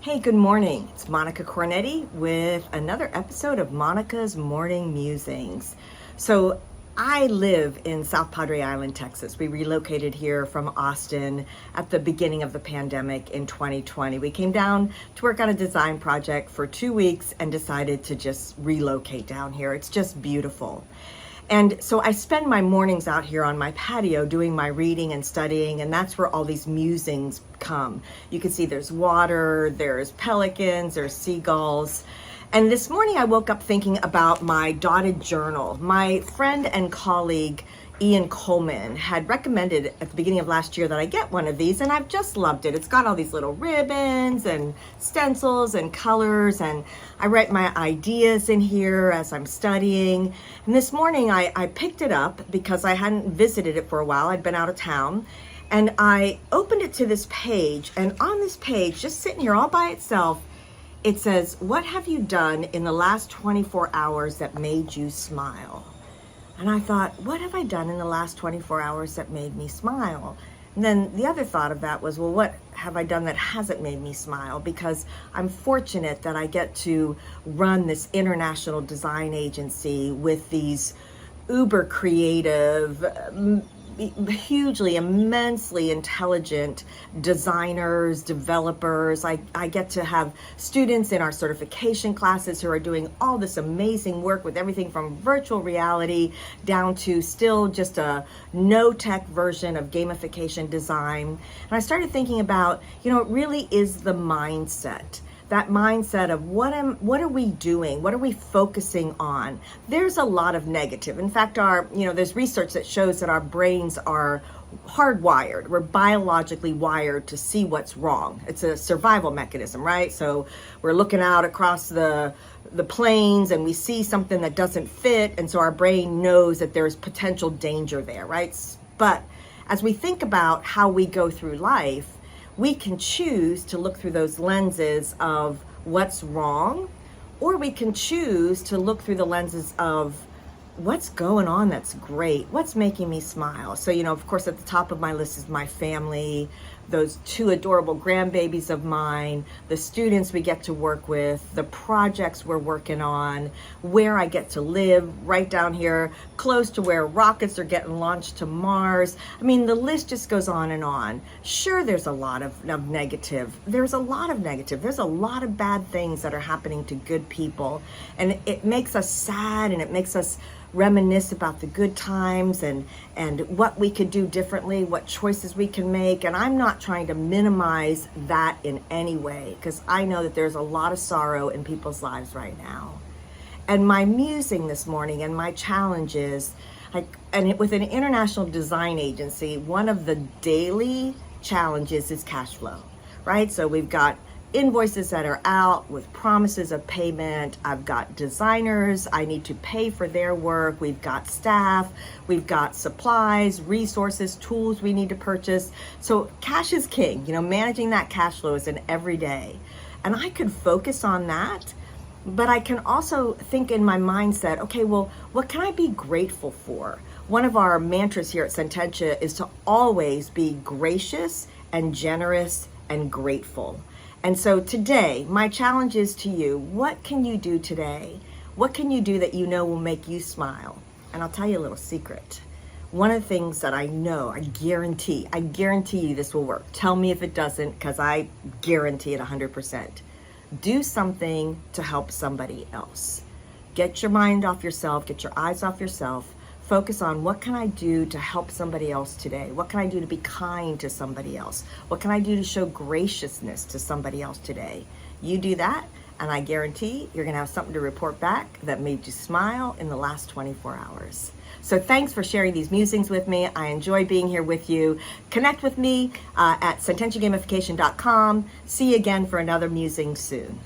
Hey, good morning. It's Monica Cornetti with another episode of Monica's Morning Musings. So I live in South Padre Island, Texas. We relocated here from Austin at the beginning of the pandemic in 2020. We came down to work on a design project for 2 weeks and decided to just relocate down here. It's just beautiful. And so I spend my mornings out here on my patio doing my reading and studying, and that's where all these musings come. You can see there's water, there's pelicans, there's seagulls. And this morning I woke up thinking about my dotted journal. My friend and colleague, Ian Coleman, had recommended at the beginning of last year that I get one of these, and I've just loved it. It's got all these little ribbons and stencils and colors, and I write my ideas in here as I'm studying. And this morning I picked it up because I hadn't visited it for a while. I'd been out of town, and I opened it to this page, and on this page, just sitting here all by itself, it says, "What have you done in the last 24 hours that made you smile?" And I thought, what have I done in the last 24 hours that made me smile? And then the other thought of that was, well, what have I done that hasn't made me smile? Because I'm fortunate that I get to run this international design agency with these uber creative, hugely, immensely intelligent designers, developers. I get to have students in our certification classes who are doing all this amazing work with everything from virtual reality down to still just a no-tech version of gamification design. And I started thinking about, it really is the mindset. That mindset of what are we doing? What are we focusing on? There's a lot of negative. In fact, there's research that shows that our brains are hardwired. We're biologically wired to see what's wrong. It's a survival mechanism, right? So we're looking out across the plains and we see something that doesn't fit, and so our brain knows that there's potential danger there, right? But as we think about how we go through life, we can choose to look through those lenses of what's wrong, or we can choose to look through the lenses of what's going on that's great, what's making me smile. So, of course, at the top of my list is my family, those 2 adorable grandbabies of mine, the students we get to work with, the projects we're working on, where I get to live right down here, close to where rockets are getting launched to Mars. I mean, the list just goes on and on. Sure, there's a lot of negative. There's a lot of negative. There's a lot of bad things that are happening to good people. And it makes us sad, and it makes us reminisce about the good times and what we could do differently, what choices we can make. And I'm not trying to minimize that in any way, because I know that there's a lot of sorrow in people's lives right now. And my musing this morning and my challenge is, with an international design agency, one of the daily challenges is cash flow, right? So we've got invoices that are out with promises of payment. I've got designers, I need to pay for their work. We've got staff, we've got supplies, resources, tools we need to purchase. So cash is king. Managing that cash flow is an everyday. And I could focus on that, but I can also think in my mindset, okay, well, what can I be grateful for? One of our mantras here at Sententia is to always be gracious and generous and grateful. And so today, my challenge is to you, what can you do today? What can you do that will make you smile? And I'll tell you a little secret. One of the things that I know, I guarantee you this will work. Tell me if it doesn't, because I guarantee it 100%. Do something to help somebody else. Get your mind off yourself, get your eyes off yourself. Focus on, what can I do to help somebody else today? What can I do to be kind to somebody else? What can I do to show graciousness to somebody else today? You do that, and I guarantee you're gonna have something to report back that made you smile in the last 24 hours. So thanks for sharing these musings with me. I enjoy being here with you. Connect with me at sententiagamification.com. See you again for another musing soon.